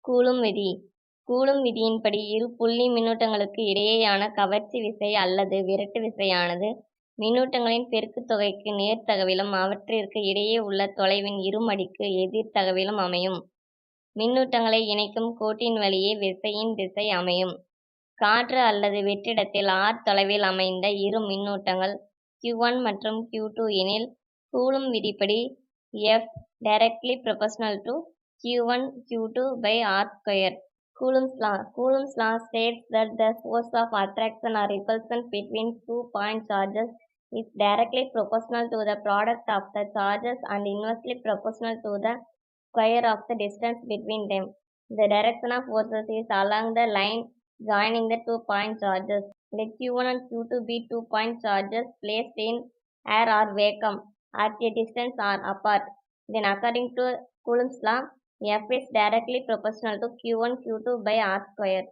Coulomb விதி coulomb விதியின்படி இரு புள்ளி மின்னூட்டங்களுக்கு இடையேயான கவர்ச்சி விசை அல்லது விரட்டு விசையானது மின்னூட்டங்களின் பெருக்குத் தொகைக்கு நேர்த்தகவிலும் அவற்றிற்கு இடையே உள்ள தொலைவின் இருமடிக்கு எதிர்த்தகவிலும் அமையும். மின்னூட்டங்களை இணைக்கும் கோட்டின் வழியே விசையின் திசை அமையும். காற்று அல்லது வெற்றிடத்தில் r தொலைவில் அமைந்த இரு மின்னூட்டங்கள் q1 மற்றும் q2 எனில் கூலும் விதிப்படி F directly proportional to q1 q2 by r square. Coulomb's law states that the force of attraction or repulsion between 2 point charges is directly proportional to the product of the charges and inversely proportional to the square of the distance between them. The direction of forces is along the line joining the 2 point charges. Let q1 and q2 be 2 point charges placed in air or vacuum at a distance r apart. Then according to Coulomb's law, F is directly proportional to q1 q2 by r square.